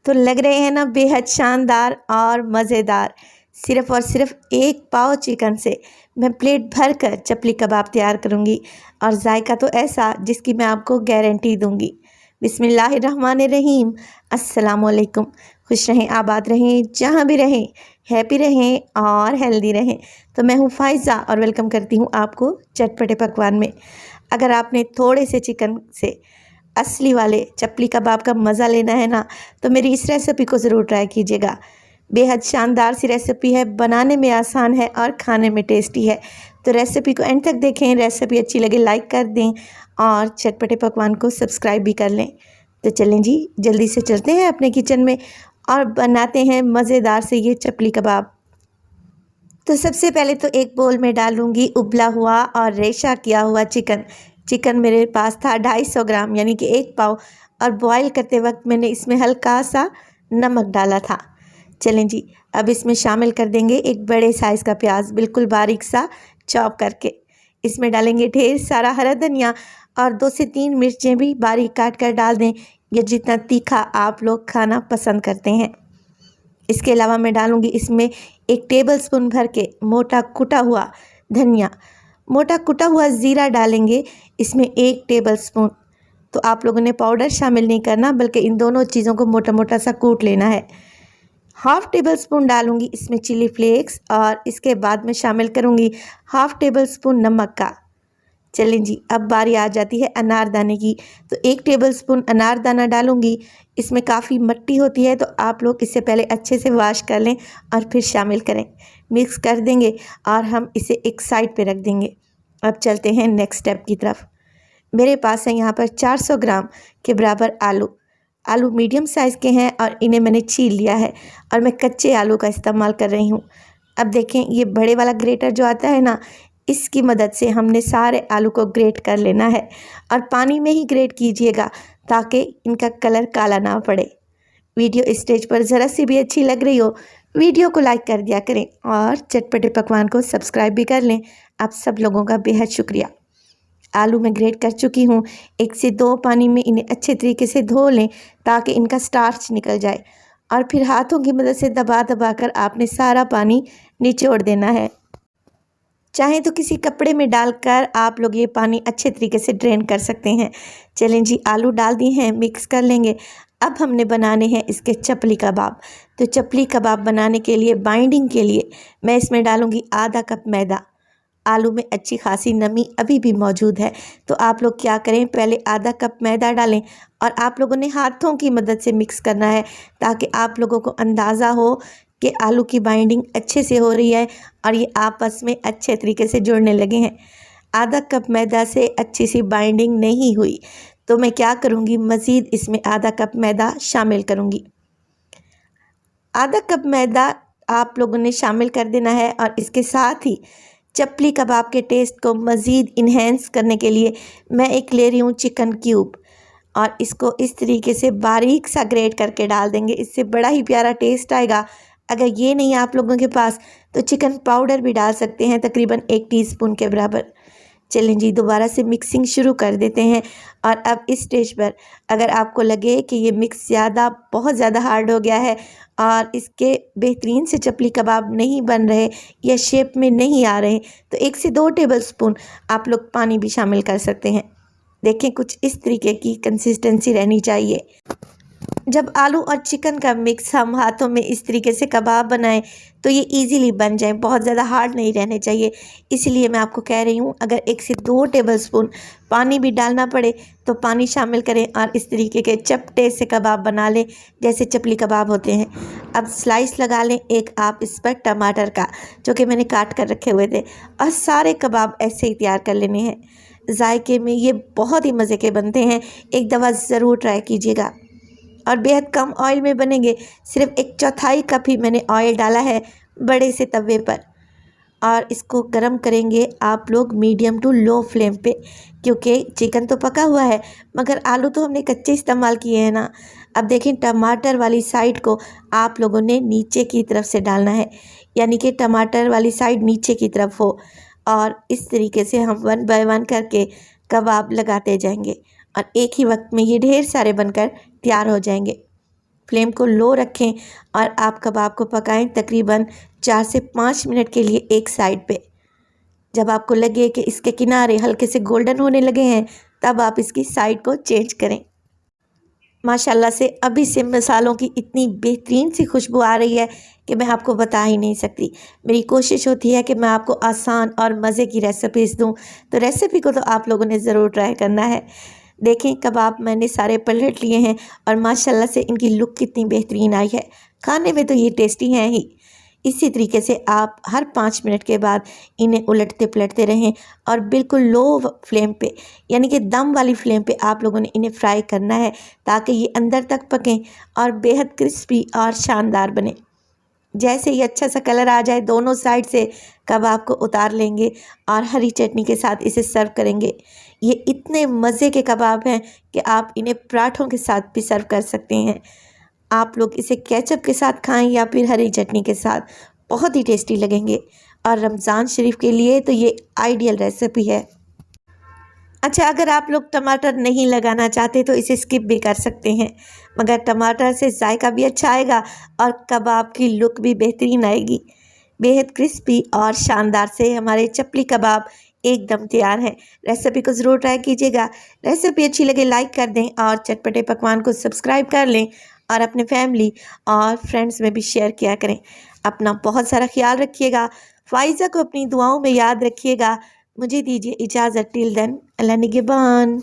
तो लग रहे हैं ना बेहद शानदार और मज़ेदार। सिर्फ़ और सिर्फ 1 पाव चिकन से मैं प्लेट भर कर चपली कबाब तैयार करूँगी और जायका तो ऐसा जिसकी मैं आपको गारंटी दूँगी। बिस्मिल्लाहिर्रहमानिर्रहीम। अस्सलामुअलैकुम। खुश रहें, आबाद रहें, जहाँ भी रहें, हैप्पी रहें और हेल्दी रहें। तो मैं हूँ फ़ाइज़ा और वेलकम करती हूँ आपको चटपटे पकवान में। अगर आपने थोड़े से चिकन से असली वाले चपली कबाब का मज़ा लेना है ना, तो मेरी इस रेसिपी को ज़रूर ट्राई कीजिएगा। बेहद शानदार सी रेसिपी है, बनाने में आसान है और खाने में टेस्टी है। तो रेसिपी को एंड तक देखें। रेसिपी अच्छी लगे लाइक कर दें और चटपटे पकवान को सब्सक्राइब भी कर लें। तो चलें जी, जल्दी से चलते हैं अपने किचन में और बनाते हैं मज़ेदार से ये चपली कबाब। तो सबसे पहले तो एक बोल में डालूंगी उबला हुआ और रेशा किया हुआ चिकन। चिकन मेरे पास था 250 ग्राम यानी कि 1 पाव, और बॉईल करते वक्त मैंने इसमें हल्का सा नमक डाला था। चलें जी, अब इसमें शामिल कर देंगे एक बड़े साइज़ का प्याज बिल्कुल बारीक सा चॉप करके। इसमें डालेंगे ढेर सारा हरा धनिया और 2 से 3 मिर्चें भी बारीक काट कर डाल दें, या जितना तीखा आप लोग खाना पसंद करते हैं। इसके अलावा मैं डालूंगी इसमें 1 टेबलस्पून भर के मोटा कुटा हुआ धनिया, मोटा कुटा हुआ ज़ीरा डालेंगे इसमें 1 टेबलस्पून। तो आप लोगों ने पाउडर शामिल नहीं करना, बल्कि इन दोनों चीज़ों को मोटा मोटा सा कूट लेना है। हाफ़ टेबलस्पून डालूंगी इसमें चिली फ्लेक्स, और इसके बाद मैं शामिल करूंगी हाफ़ टेबलस्पून नमक का। चलें जी, अब बारी आ जाती है अनारदाने की। तो 1 टेबलस्पून अनारदाना डालूंगी। इसमें काफ़ी मिट्टी होती है, तो आप लोग इससे पहले अच्छे से वॉश कर लें और फिर शामिल करें। मिक्स कर देंगे और हम इसे एक साइड पे रख देंगे। अब चलते हैं नेक्स्ट स्टेप की तरफ। मेरे पास है यहाँ पर 400 ग्राम के बराबर आलू। आलू मीडियम साइज़ के हैं और इन्हें मैंने छील लिया है, और मैं कच्चे आलू का इस्तेमाल कर रही हूँ। अब देखें, ये बड़े वाला ग्रेटर जो आता है ना, इसकी मदद से हमने सारे आलू को ग्रेट कर लेना है, और पानी में ही ग्रेट कीजिएगा ताकि इनका कलर काला ना पड़े। वीडियो इस स्टेज पर ज़रा सी भी अच्छी लग रही हो, वीडियो को लाइक कर दिया करें और चटपटे पकवान को सब्सक्राइब भी कर लें। आप सब लोगों का बेहद शुक्रिया। आलू मैं ग्रेट कर चुकी हूँ। 1 से 2 पानी में इन्हें अच्छे तरीके से धो लें ताकि इनका स्टार्च निकल जाए, और फिर हाथों की मदद से दबा दबा कर आपने सारा पानी निचोड़ देना है। चाहें तो किसी कपड़े में डालकर आप लोग ये पानी अच्छे तरीके से ड्रेन कर सकते हैं। चलें जी, आलू डाल दिए हैं, मिक्स कर लेंगे। अब हमने बनाने हैं इसके चपली कबाब। तो चपली कबाब बनाने के लिए, बाइंडिंग के लिए, मैं इसमें डालूँगी आधा कप मैदा। आलू में अच्छी खासी नमी अभी भी मौजूद है, तो आप लोग क्या करें, पहले आधा कप मैदा डालें और आप लोगों ने हाथों की मदद से मिक्स करना है, ताकि आप लोगों को अंदाज़ा हो कि आलू की बाइंडिंग अच्छे से हो रही है और ये आपस में अच्छे तरीके से जुड़ने लगे हैं। आधा कप मैदा से अच्छी सी बाइंडिंग नहीं हुई, तो मैं क्या करूँगी, मज़ीद इसमें आधा कप मैदा शामिल करूँगी। आधा कप मैदा आप लोगों ने शामिल कर देना है, और इसके साथ ही चपली कबाब के टेस्ट को मज़ीद इन्हेंस करने के लिए मैं एक ले रही हूँ चिकन क्यूब, और इसको इस तरीके से बारीक सा ग्रेट करके डाल देंगे। इससे बड़ा ही प्यारा टेस्ट आएगा। अगर ये नहीं है आप लोगों के पास, तो चिकन पाउडर भी डाल सकते हैं, तकरीबन 1 टीस्पून के बराबर। चलें जी, दोबारा से मिक्सिंग शुरू कर देते हैं। और अब इस स्टेज पर अगर आपको लगे कि ये मिक्स बहुत ज़्यादा हार्ड हो गया है और इसके बेहतरीन से चपली कबाब नहीं बन रहे या शेप में नहीं आ रहे, तो 1 से 2 टेबलस्पून आप लोग पानी भी शामिल कर सकते हैं। देखें, कुछ इस तरीके की कंसिस्टेंसी रहनी चाहिए। जब आलू और चिकन का मिक्स हम हाथों में इस तरीके से कबाब बनाएं, तो ये इजीली बन जाए, बहुत ज़्यादा हार्ड नहीं रहने चाहिए। इसलिए मैं आपको कह रही हूँ, अगर 1 से 2 टेबलस्पून पानी भी डालना पड़े तो पानी शामिल करें और इस तरीके के चपटे से कबाब बना लें जैसे चपली कबाब होते हैं। अब स्लाइस लगा लें एक आप इस पर टमाटर का, जो कि मैंने काट कर रखे हुए थे, और सारे कबाब ऐसे ही तैयार कर लेने हैं। जायके में ये बहुत ही मज़े के बनते हैं, एक दफ़ा ज़रूर ट्राई कीजिएगा। और बेहद कम ऑयल में बनेंगे। सिर्फ 1/4 कप ही मैंने ऑयल डाला है बड़े से तवे पर, और इसको गरम करेंगे आप लोग मीडियम टू लो फ्लेम पे, क्योंकि चिकन तो पका हुआ है मगर आलू तो हमने कच्चे इस्तेमाल किए हैं ना। अब देखें, टमाटर वाली साइड को आप लोगों ने नीचे की तरफ से डालना है, यानी कि टमाटर वाली साइड नीचे की तरफ हो, और इस तरीके से हम 1 बाय 1 करके कबाब लगाते जाएंगे और एक ही वक्त में ये ढेर सारे बनकर तैयार हो जाएंगे। फ्लेम को लो रखें और आप कबाब को पकाएं तकरीबन 4 से 5 मिनट के लिए एक साइड पे। जब आपको लगे कि इसके किनारे हल्के से गोल्डन होने लगे हैं, तब आप इसकी साइड को चेंज करें। माशाल्लाह से अभी से मसालों की इतनी बेहतरीन सी खुशबू आ रही है कि मैं आपको बता ही नहीं सकती। मेरी कोशिश होती है कि मैं आपको आसान और मज़े की रेसिपीज़ दूं, तो रेसिपी को तो आप लोगों ने ज़रूर ट्राई करना है। देखें कबाब मैंने सारे पलट लिए हैं और माशाल्लाह से इनकी लुक कितनी बेहतरीन आई है। खाने में तो ये टेस्टी हैं ही। इसी तरीके से आप हर 5 मिनट के बाद इन्हें उलटते पलटते रहें और बिल्कुल लो फ्लेम पे, यानी कि दम वाली फ्लेम पे आप लोगों ने इन्हें फ्राई करना है ताकि ये अंदर तक पकें और बेहद क्रिस्पी और शानदार बने। जैसे ही अच्छा सा कलर आ जाए दोनों साइड से कबाब को उतार लेंगे और हरी चटनी के साथ इसे सर्व करेंगे। ये इतने मज़े के कबाब हैं कि आप इन्हें पराठों के साथ भी सर्व कर सकते हैं। आप लोग इसे केचप के साथ खाएं या फिर हरी चटनी के साथ, बहुत ही टेस्टी लगेंगे। और रमज़ान शरीफ के लिए तो ये आइडियल रेसिपी है। अच्छा, अगर आप लोग टमाटर नहीं लगाना चाहते तो इसे स्किप भी कर सकते हैं, मगर टमाटर से जायका भी अच्छा आएगा और कबाब की लुक भी बेहतरीन आएगी। बेहद क्रिस्पी और शानदार से हमारे चपली कबाब एकदम तैयार हैं। रेसिपी को ज़रूर ट्राई कीजिएगा। रेसिपी अच्छी लगे लाइक कर दें और चटपटे पकवान को सब्सक्राइब कर लें और अपने फैमिली और फ्रेंड्स में भी शेयर किया करें। अपना बहुत सारा ख्याल रखिएगा। फ़ाइज़ा को अपनी दुआओं में याद रखिएगा। मुझे दीजिए इजाज़त। टिल देन, अल्लाह निगहबान।